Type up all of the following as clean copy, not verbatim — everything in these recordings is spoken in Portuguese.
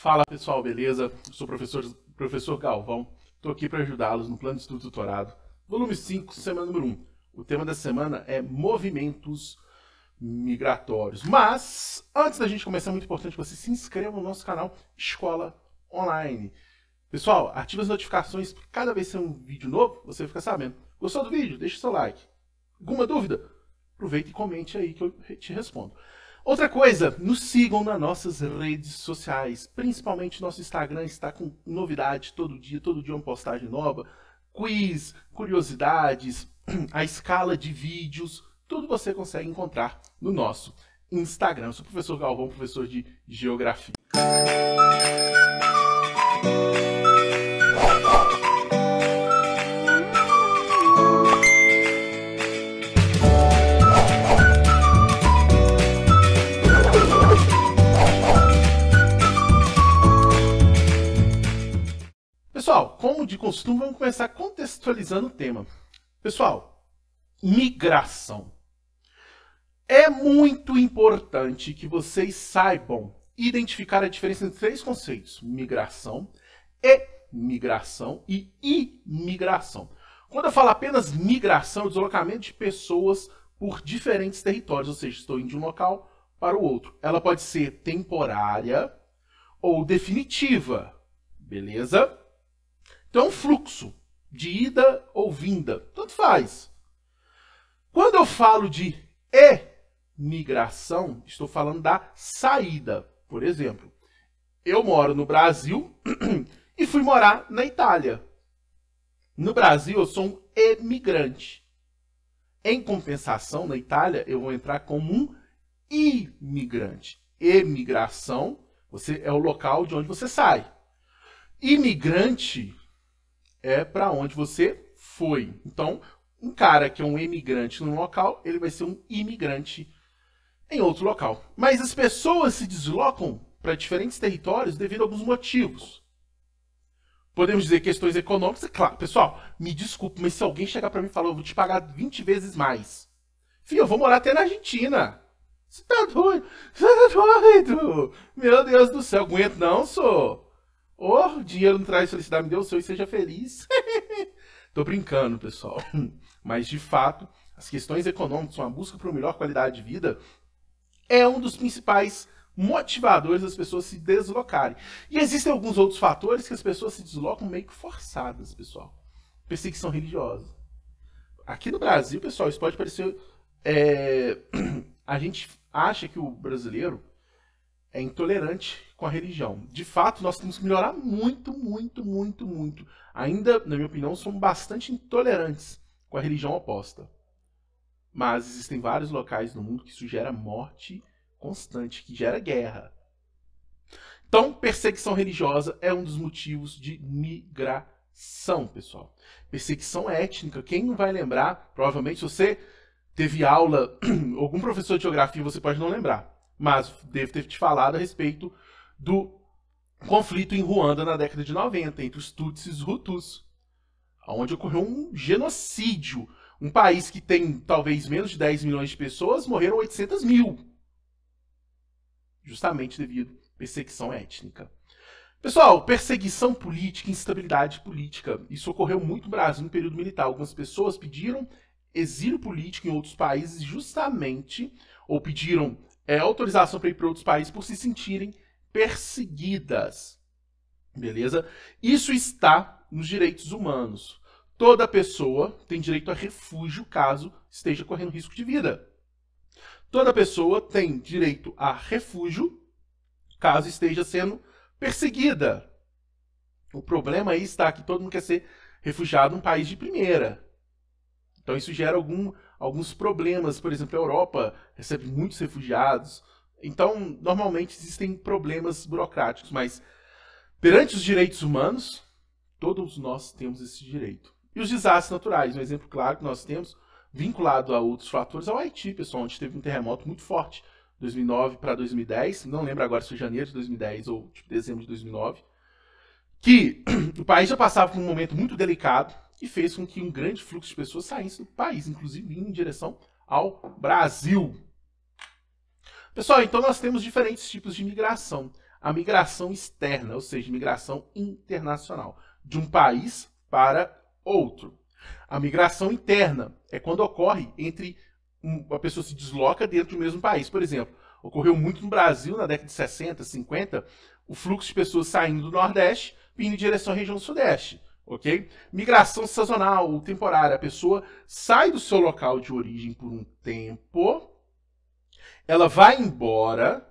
Fala pessoal, beleza? Eu sou o professor Galvão, estou aqui para ajudá-los no Plano de Estudo Tutorado, volume 5, semana número 1. O tema da semana é movimentos migratórios. Mas, antes da gente começar, é muito importante que você se inscreva no nosso canal Escola Online. Pessoal, ative as notificações, porque cada vez que sair um vídeo novo, você fica sabendo. Gostou do vídeo? Deixe seu like. Alguma dúvida? Aproveita e comente aí que eu te respondo. Outra coisa, nos sigam nas nossas redes sociais, principalmente nosso Instagram está com novidade todo dia uma postagem nova, quiz, curiosidades, a escala de vídeos, tudo você consegue encontrar no nosso Instagram. Eu sou o professor Galvão, professor de Geografia. Pessoal, como de costume, vamos começar contextualizando o tema. Pessoal, migração. É muito importante que vocês saibam identificar a diferença entre três conceitos: migração e imigração. Quando eu falo apenas migração, é o deslocamento de pessoas por diferentes territórios, ou seja, estou indo de um local para o outro. Ela pode ser temporária ou definitiva, beleza? Então é um fluxo de ida ou vinda, tanto faz. Quando eu falo de emigração, estou falando da saída. Por exemplo, eu moro no Brasil e fui morar na Itália. No Brasil eu sou um emigrante. Em compensação, na Itália eu vou entrar como um imigrante. Emigração, é o local de onde você sai. Imigrante é para onde você foi. Então, um cara que é um emigrante num local, ele vai ser um imigrante em outro local. Mas as pessoas se deslocam para diferentes territórios devido a alguns motivos. Podemos dizer questões econômicas. Claro, pessoal, me desculpe, mas se alguém chegar para mim e falar, eu vou te pagar 20 vezes mais. Filho, eu vou morar até na Argentina. Você tá doido? Você tá doido? Meu Deus do céu, aguento não, sou. Oh, dinheiro não traz felicidade, me dê o seu e seja feliz. Tô brincando, pessoal. Mas, de fato, as questões econômicas, uma busca por uma melhor qualidade de vida, é um dos principais motivadores das pessoas se deslocarem. E existem alguns outros fatores que as pessoas se deslocam meio que forçadas, pessoal. Perseguição religiosa. Aqui no Brasil, pessoal, isso pode parecer... A gente acha que o brasileiro é intolerante com a religião. De fato, nós temos que melhorar muito. Ainda, na minha opinião, somos bastante intolerantes com a religião oposta. Mas existem vários locais no mundo que isso gera morte constante, que gera guerra. Então, perseguição religiosa é um dos motivos de migração, pessoal. Perseguição étnica, quem não vai lembrar, provavelmente se você teve aula, algum professor de geografia você pode não lembrar, mas devo ter te falado a respeito do conflito em Ruanda na década de 90, entre os Tutsis e os Hutus, onde ocorreu um genocídio. Um país que tem talvez menos de 10 milhões de pessoas, morreram 800 mil. Justamente devido à perseguição étnica. Pessoal, perseguição política, instabilidade política. Isso ocorreu muito no Brasil no período militar. Algumas pessoas pediram exílio político em outros países justamente, ou pediram autorização para ir para outros países por se sentirem perseguidas. Beleza? Isso está nos direitos humanos. Toda pessoa tem direito a refúgio caso esteja correndo risco de vida. Toda pessoa tem direito a refúgio caso esteja sendo perseguida. O problema aí está que todo mundo quer ser refugiado num país de primeira. Então isso gera alguns problemas. Por exemplo, a Europa recebe muitos refugiados. Então, normalmente existem problemas burocráticos, mas perante os direitos humanos, todos nós temos esse direito. E os desastres naturais, um exemplo claro que nós temos, vinculado a outros fatores, é o Haiti, pessoal, onde teve um terremoto muito forte, 2009 para 2010, não lembro agora se foi janeiro de 2010 ou dezembro de 2009, que o país já passava por um momento muito delicado e fez com que um grande fluxo de pessoas saísse do país, inclusive indo em direção ao Brasil. Pessoal, então nós temos diferentes tipos de migração. a migração externa, ou seja, migração internacional, de um país para outro. A migração interna é quando ocorre entre a pessoa se desloca dentro do mesmo país. Por exemplo, ocorreu muito no Brasil na década de 60, 50, o fluxo de pessoas saindo do Nordeste vindo em direção à região Sudeste. Ok? Migração sazonal ou temporária. A pessoa sai do seu local de origem por um tempo, ela vai embora,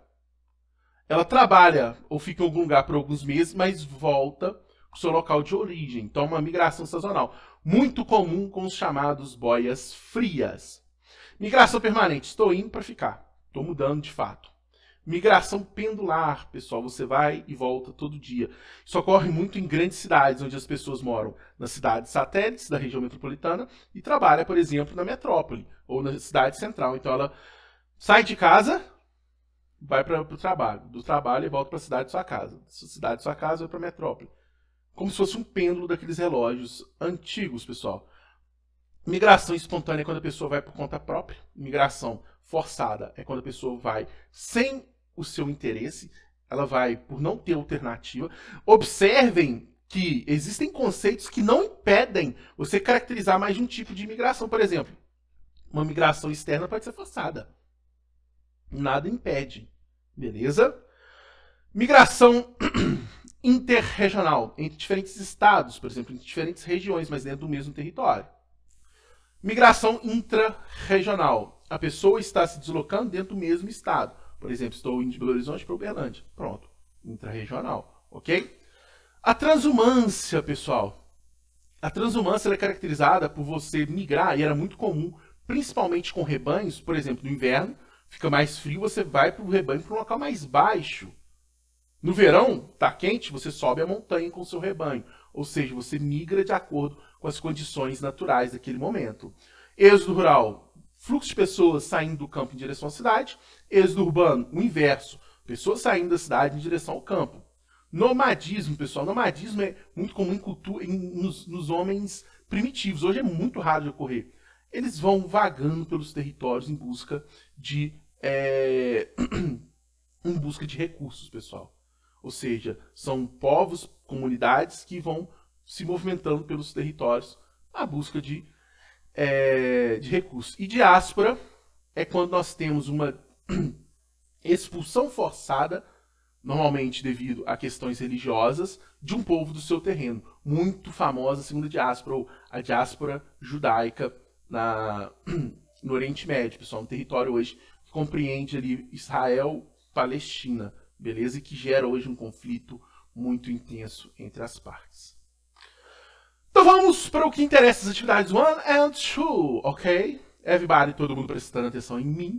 ela trabalha ou fica em algum lugar por alguns meses, mas volta para o seu local de origem. Então, uma migração sazonal. Muito comum com os chamados boias frias. Migração permanente. Estou indo para ficar. Estou mudando de fato. Migração pendular, pessoal. Você vai e volta todo dia. Isso ocorre muito em grandes cidades, onde as pessoas moram nas cidades satélites da região metropolitana e trabalha, por exemplo, na metrópole ou na cidade central. Então, ela sai de casa, vai para o trabalho. Do trabalho e volta para a cidade de sua casa. Da cidade de sua casa, vai para a metrópole. Como se fosse um pêndulo daqueles relógios antigos, pessoal. Migração espontânea é quando a pessoa vai por conta própria. Migração forçada é quando a pessoa vai sem o seu interesse. Ela vai por não ter alternativa. Observem que existem conceitos que não impedem você caracterizar mais de um tipo de imigração. Por exemplo, uma migração externa pode ser forçada. Nada impede. Beleza? Migração interregional, entre diferentes estados, por exemplo, entre diferentes regiões, mas dentro do mesmo território. Migração intra-regional. A pessoa está se deslocando dentro do mesmo estado. Por exemplo, estou indo de Belo Horizonte para Uberlândia. Pronto. Intra-regional. Ok? A transumância, pessoal. A transumância é caracterizada por você migrar, e era muito comum, principalmente com rebanhos. Por exemplo, no inverno, fica mais frio, você vai para o rebanho para um local mais baixo. No verão, está quente, você sobe a montanha com o seu rebanho. Ou seja, você migra de acordo com as condições naturais daquele momento. Êxodo rural, fluxo de pessoas saindo do campo em direção à cidade. Êxodo urbano, o inverso, pessoas saindo da cidade em direção ao campo. Nomadismo, pessoal. Nomadismo é muito comum em cultura, nos homens primitivos. Hoje é muito raro de ocorrer. Eles vão vagando pelos territórios em busca de recursos, pessoal. Ou seja, são povos, comunidades que vão se movimentando pelos territórios à busca de recursos. E diáspora é quando nós temos uma expulsão forçada, normalmente devido a questões religiosas, de um povo do seu terreno. Muito famosa a segunda diáspora, ou a diáspora judaica no Oriente Médio, pessoal, um território hoje que compreende ali Israel, Palestina. Beleza? E que gera hoje um conflito muito intenso entre as partes. Então vamos para o que interessa, as atividades 1 and 2, ok? Everybody, todo mundo prestando atenção em mim.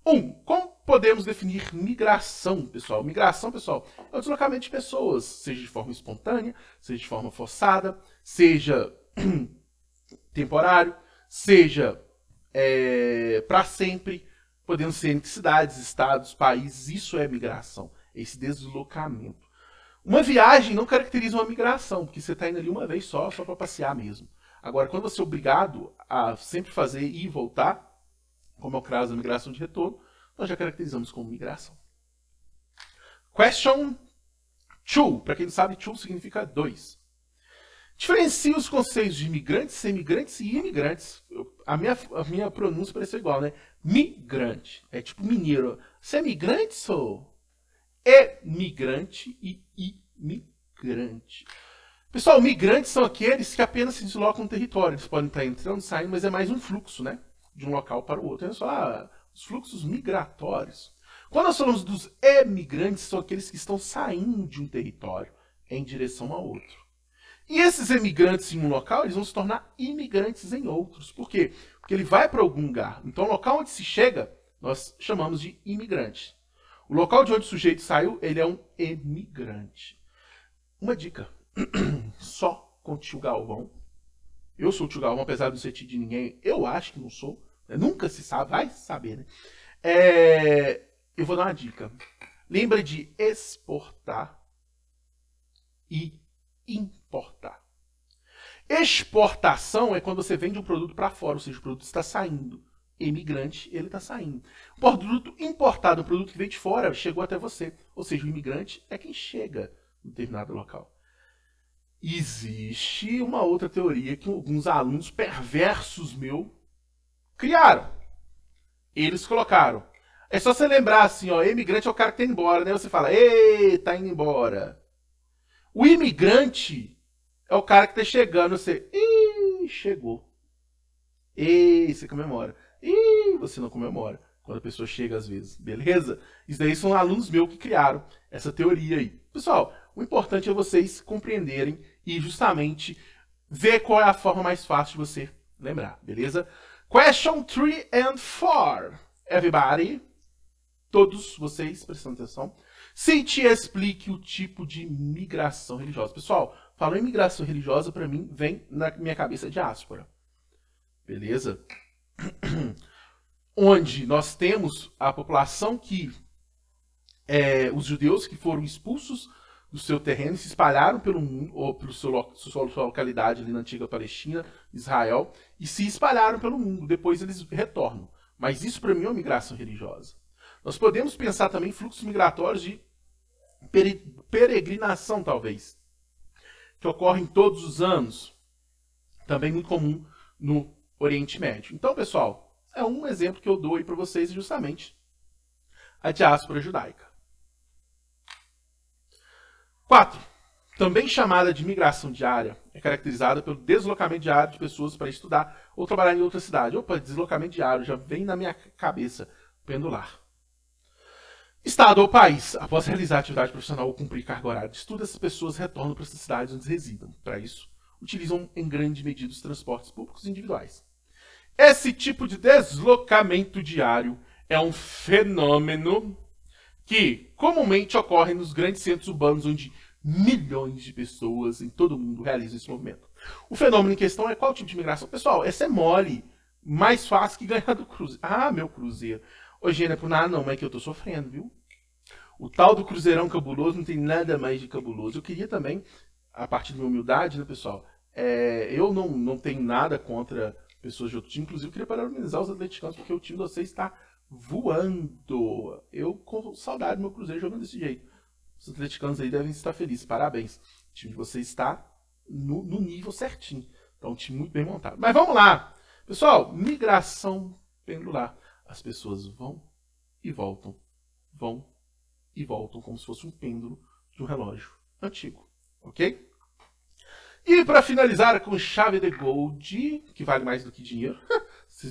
1. Como podemos definir migração, pessoal? Migração, pessoal, é o deslocamento de pessoas, seja de forma espontânea, seja de forma forçada, seja temporário, seja para sempre. Podendo ser entre cidades, estados, países, isso é migração, esse deslocamento. Uma viagem não caracteriza uma migração, porque você está indo ali uma vez só para passear mesmo. Agora, quando você é obrigado a sempre fazer ir e voltar, como é o caso da migração de retorno, nós já caracterizamos como migração. Question 2. Para quem não sabe, 2 significa 2. Diferencia os conceitos de migrantes, semigrantes e imigrantes. A minha pronúncia parece igual, né? Migrante. É tipo mineiro. Você é migrante, sou? É migrante e imigrante. Pessoal, migrantes são aqueles que apenas se deslocam no território. Eles podem estar entrando, saindo, mas é mais um fluxo, né? De um local para o outro. É só os fluxos migratórios. Quando nós falamos dos emigrantes, são aqueles que estão saindo de um território em direção a outro. E esses emigrantes em um local, eles vão se tornar imigrantes em outros. Por quê? Porque ele vai para algum lugar. Então, o local onde se chega, nós chamamos de imigrante. O local de onde o sujeito saiu, ele é um emigrante. Uma dica. Só com o tio Galvão. Eu sou o tio Galvão, apesar de não ser tio de ninguém. Eu acho que não sou. Nunca se sabe. Vai saber, né? Eu vou dar uma dica. Lembra de exportar e importar. Exportação é quando você vende um produto para fora, ou seja, o produto está saindo emigrante, ele está saindo. O produto importado, um produto que veio de fora, chegou até você. Ou seja, o imigrante é quem chega em determinado local. Existe uma outra teoria que alguns alunos perversos meus criaram. Eles colocaram. É só você lembrar assim, ó, imigrante é o cara que tá indo embora, né? Você fala, ei, tá indo embora. O imigrante é o cara que tá chegando, você, ih, chegou. Ei, você comemora. Ih, você não comemora. Quando a pessoa chega às vezes, beleza? Isso daí são alunos meus que criaram essa teoria aí. Pessoal, o importante é vocês compreenderem e justamente ver qual é a forma mais fácil de você lembrar, beleza? Question 3 and 4. Everybody, todos vocês prestando atenção. Se te explique o tipo de migração religiosa. Pessoal, falando em migração religiosa, para mim, vem na minha cabeça diáspora. Beleza? Onde nós temos a população que, os judeus que foram expulsos do seu terreno, se espalharam pelo mundo, ou pela sua localidade ali na antiga Palestina, Israel, e se espalharam pelo mundo. Depois eles retornam. Mas isso para mim é uma migração religiosa. Nós podemos pensar também em fluxos migratórios de peregrinação, talvez, que ocorrem todos os anos. Também muito comum no Oriente Médio. Então, pessoal, é um exemplo que eu dou aí para vocês, justamente a diáspora judaica. 4. Também chamada de migração diária, é caracterizada pelo deslocamento diário de pessoas para estudar ou trabalhar em outra cidade. Opa, deslocamento diário, já vem na minha cabeça, pendular. Estado ou país, após realizar atividade profissional ou cumprir carga horária de estudo, essas pessoas retornam para as cidades onde residam. Para isso, utilizam em grande medida os transportes públicos individuais. Esse tipo de deslocamento diário é um fenômeno que comumente ocorre nos grandes centros urbanos, onde milhões de pessoas em todo o mundo realizam esse movimento. O fenômeno em questão é qual tipo de migração? Pessoal, essa é mole, mais fácil que ganhar do cruzeiro. Ah, meu cruzeiro. Ô, gente, não é por nada não, mas é que eu tô sofrendo, viu? O tal do cruzeirão cabuloso não tem nada mais de cabuloso. Eu queria também, a partir da minha humildade, né, pessoal, eu não tenho nada contra pessoas de outro time, inclusive eu queria parabenizar os atleticanos, porque o time de vocês está voando. Eu com saudade do meu cruzeiro jogando desse jeito. Os atleticanos aí devem estar felizes, parabéns. O time de vocês está no nível certinho. Então, um time muito bem montado. Mas vamos lá. Pessoal, migração pendular. As pessoas vão e voltam, como se fosse um pêndulo de um relógio antigo, ok? E para finalizar com chave de gold, que vale mais do que dinheiro,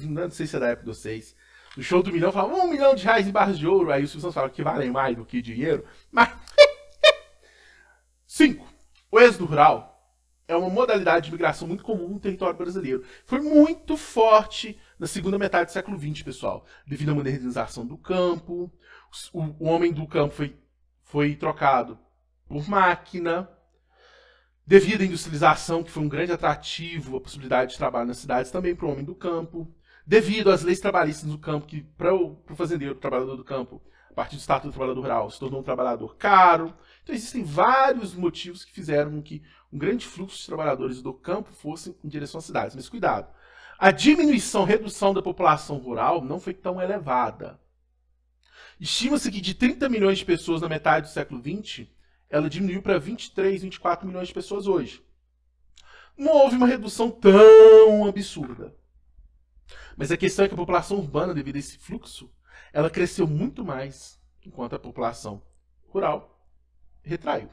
não sei se é da época de vocês, no show do milhão falavam R$1 milhão em barras de ouro, aí os pessoas falam que valem mais do que dinheiro, mas... 5. O êxodo rural é uma modalidade de migração muito comum no território brasileiro. Foi muito forte na segunda metade do século XX, pessoal, devido à modernização do campo. O homem do campo foi trocado por máquina. Devido à industrialização, que foi um grande atrativo, a possibilidade de trabalho nas cidades também para o homem do campo. Devido às leis trabalhistas do campo, que para o fazendeiro, o trabalhador do campo, a partir do Estatuto do Trabalhador Rural, se tornou um trabalhador caro. Então existem vários motivos que fizeram com que um grande fluxo de trabalhadores do campo fossem em direção às cidades. Mas cuidado, a redução da população rural não foi tão elevada. Estima-se que de 30 milhões de pessoas na metade do século XX, ela diminuiu para 23, 24 milhões de pessoas hoje. Não houve uma redução tão absurda. Mas a questão é que a população urbana, devido a esse fluxo, ela cresceu muito mais, enquanto a população rural retraiu.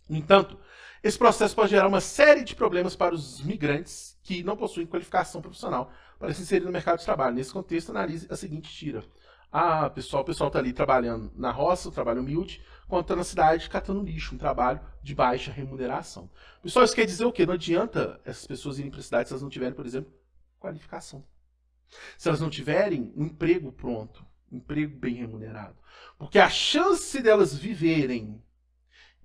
No entanto, esse processo pode gerar uma série de problemas para os migrantes que não possuem qualificação profissional para se inserir no mercado de trabalho. Nesse contexto, analise a seguinte tira. O pessoal está ali trabalhando na roça, um trabalho humilde, enquanto está na cidade catando lixo, um trabalho de baixa remuneração. Pessoal, isso quer dizer o quê? Não adianta essas pessoas irem para a cidade se elas não tiverem, por exemplo, qualificação. Se elas não tiverem um emprego pronto, um emprego bem remunerado. Porque a chance delas viverem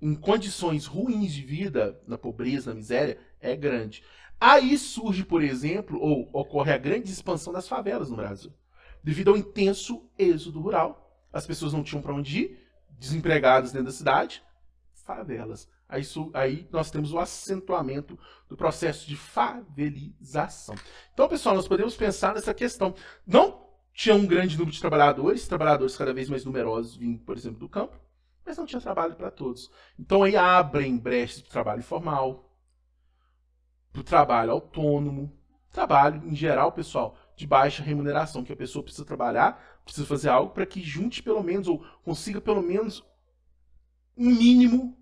em condições ruins de vida, na pobreza, na miséria, é grande. Aí surge, por exemplo, ou ocorre a grande expansão das favelas no Brasil. Devido ao intenso êxodo rural, as pessoas não tinham para onde ir, desempregadas dentro da cidade, favelas. Aí nós temos o acentuamento do processo de favelização. Então, pessoal, nós podemos pensar nessa questão. Não tinha um grande número de trabalhadores cada vez mais numerosos vindo, por exemplo, do campo, mas não tinha trabalho para todos. Então aí abrem brechas para o trabalho informal, para o trabalho autônomo, trabalho em geral, pessoal, de baixa remuneração, que a pessoa precisa trabalhar, precisa fazer algo para que junte pelo menos, ou consiga pelo menos um mínimo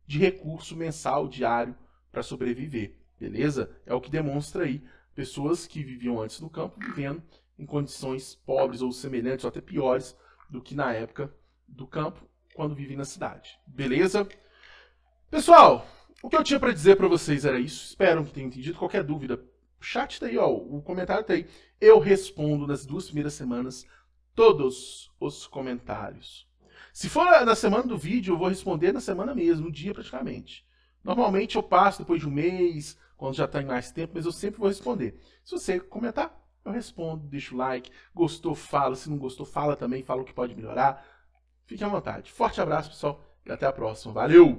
de recurso mensal, diário, para sobreviver, beleza? É o que demonstra aí pessoas que viviam antes no campo, vivendo em condições pobres ou semelhantes, ou até piores, do que na época do campo, quando vivem na cidade, beleza? Pessoal, o que eu tinha para dizer para vocês era isso, espero que tenham entendido. Qualquer dúvida, o chat tá aí, ó, o comentário tá aí. Eu respondo nas 2 primeiras semanas todos os comentários. Se for na semana do vídeo, eu vou responder na semana mesmo, no dia praticamente. Normalmente eu passo depois de um mês, quando já está em mais tempo, mas eu sempre vou responder. Se você comentar, eu respondo, deixa o like. Gostou, fala. Se não gostou, fala também, fala o que pode melhorar. Fique à vontade. Forte abraço, pessoal, e até a próxima. Valeu!